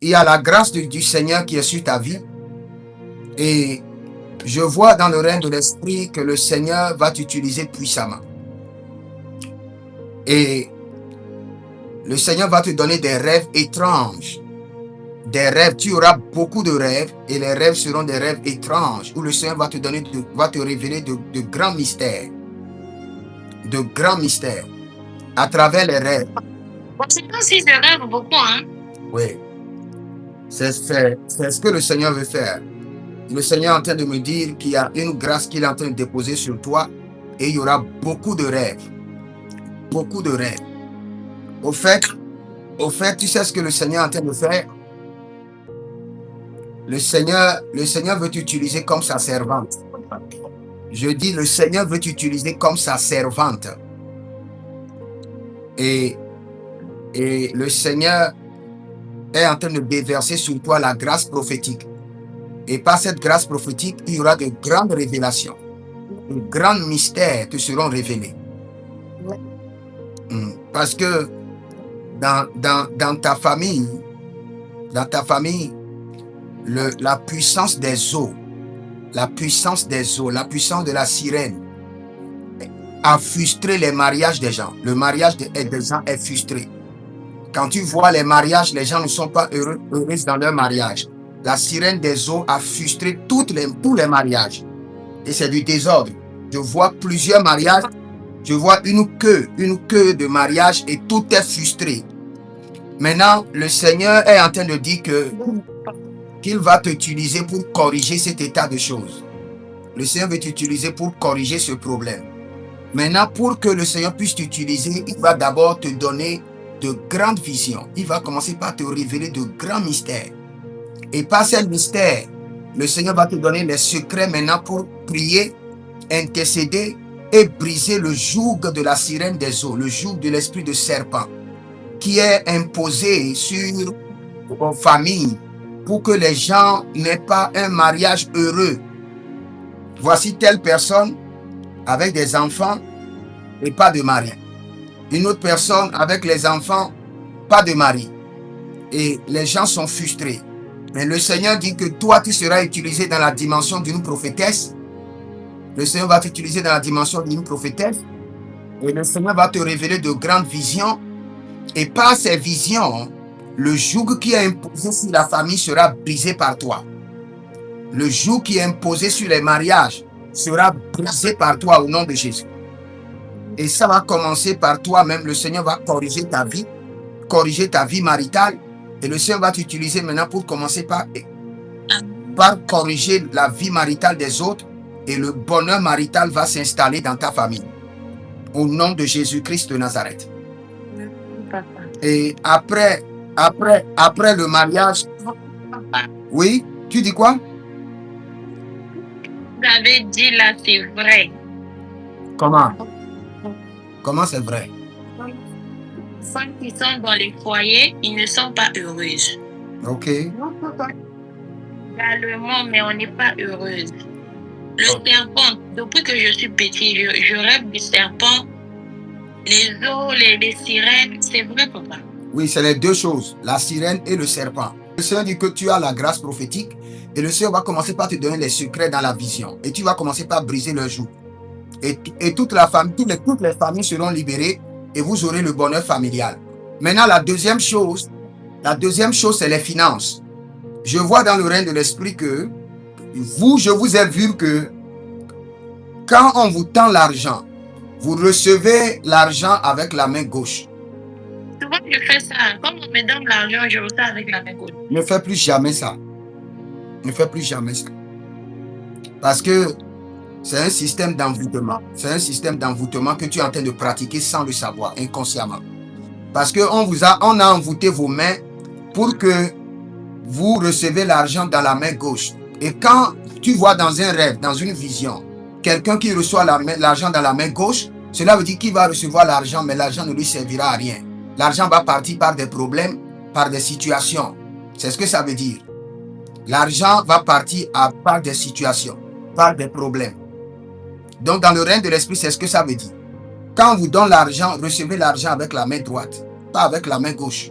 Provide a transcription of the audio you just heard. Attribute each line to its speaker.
Speaker 1: il y a la grâce du Seigneur qui est sur ta vie. Et je vois dans le règne de l'esprit que le Seigneur va t'utiliser puissamment. Et le Seigneur va te donner des rêves étranges. Des rêves, tu auras beaucoup de rêves et les rêves seront des rêves étranges où le Seigneur va te donner, va te révéler de grands mystères. De grands mystères à travers les rêves.
Speaker 2: C'est comme si je rêve beaucoup, hein?
Speaker 1: Oui. C'est ce que le Seigneur veut faire. Le Seigneur est en train de me dire qu'il y a une grâce qu'il est en train de déposer sur toi et il y aura beaucoup de rêves. Beaucoup de rêves. Au fait, tu sais ce que le Seigneur est en train de faire? Le Seigneur veut t'utiliser comme sa servante. Je dis, le Seigneur veut t'utiliser comme sa servante. Et le Seigneur est en train de déverser sur toi la grâce prophétique. Et par cette grâce prophétique, il y aura de grandes révélations. De grands mystères te seront révélés. Parce que dans ta famille, la puissance des eaux, la puissance de la sirène a frustré les mariages des gens. Le mariage des gens est frustré. Quand tu vois les mariages, les gens ne sont pas heureux dans leur mariage. La sirène des eaux a frustré tous les mariages. Et c'est du désordre. Je vois plusieurs mariages. Je vois une queue de mariage et tout est frustré. Maintenant, le Seigneur est en train de dire qu'il va t'utiliser pour corriger cet état de choses. Le Seigneur veut t'utiliser pour corriger ce problème. Maintenant, pour que le Seigneur puisse t'utiliser, il va d'abord te donner de grandes visions. Il va commencer par te révéler de grands mystères. Et par ces mystères, le Seigneur va te donner les secrets maintenant pour prier, intercéder et briser le joug de la sirène des eaux, le joug de l'esprit de serpent qui est imposé sur vos familles pour que les gens n'aient pas un mariage heureux. Voici telle personne avec des enfants et pas de mari. Une autre personne avec les enfants, pas de mari. Et les gens sont frustrés. Mais le Seigneur dit que toi, tu seras utilisé dans la dimension d'une prophétesse. Le Seigneur va t'utiliser dans la dimension d'une prophétesse. Et le Seigneur va te révéler de grandes visions. Et par ces visions, le joug qui est imposé sur la famille sera brisé par toi. Le joug qui est imposé sur les mariages sera brisé par toi au nom de Jésus. Et ça va commencer par toi-même. Le Seigneur va corriger ta vie maritale. Et le Seigneur va t'utiliser maintenant pour commencer par corriger la vie maritale des autres. Et le bonheur marital va s'installer dans ta famille. Au nom de Jésus-Christ de Nazareth. Et après le mariage... Oui, tu dis quoi?
Speaker 2: Vous avez dit là, c'est vrai.
Speaker 1: Comment? Comment c'est vrai?
Speaker 2: Ceux qui sont dans les foyers, ils ne sont pas heureuses.
Speaker 1: Ok.
Speaker 2: Dans le monde, mais on n'est pas heureuse. Le serpent, depuis que je suis petit, je rêve du serpent, les eaux, les sirènes. C'est vrai, papa?
Speaker 1: Oui, c'est les deux choses, la sirène et le serpent. Le Seigneur dit que tu as la grâce prophétique et le Seigneur va commencer par te donner les secrets dans la vision. Et tu vas commencer par briser leur joug. Et toute la famille, toutes les familles seront libérées et vous aurez le bonheur familial. Maintenant, la deuxième chose, c'est les finances. Je vois dans le règne de l'esprit que je vous ai vu que quand on vous tend l'argent, vous recevez l'argent avec la main gauche.
Speaker 2: Souvent, je fais ça. Quand on me donne l'argent, je reçois avec la main gauche.
Speaker 1: Ne fais plus jamais ça. Ne fais plus jamais ça. Parce que c'est un système d'envoûtement. C'est un système d'envoûtement que tu es en train de pratiquer sans le savoir, inconsciemment. Parce qu'on a envoûté vos mains pour que vous recevez l'argent dans la main gauche. Et quand tu vois dans un rêve, dans une vision, quelqu'un qui reçoit l'argent dans la main gauche, cela veut dire qu'il va recevoir l'argent, mais l'argent ne lui servira à rien. L'argent va partir par des problèmes, par des situations. C'est ce que ça veut dire. L'argent va partir par des situations, par des problèmes. Donc, dans le règne de l'esprit, c'est ce que ça veut dire. Quand on vous donne l'argent, recevez l'argent avec la main droite, pas avec la main gauche.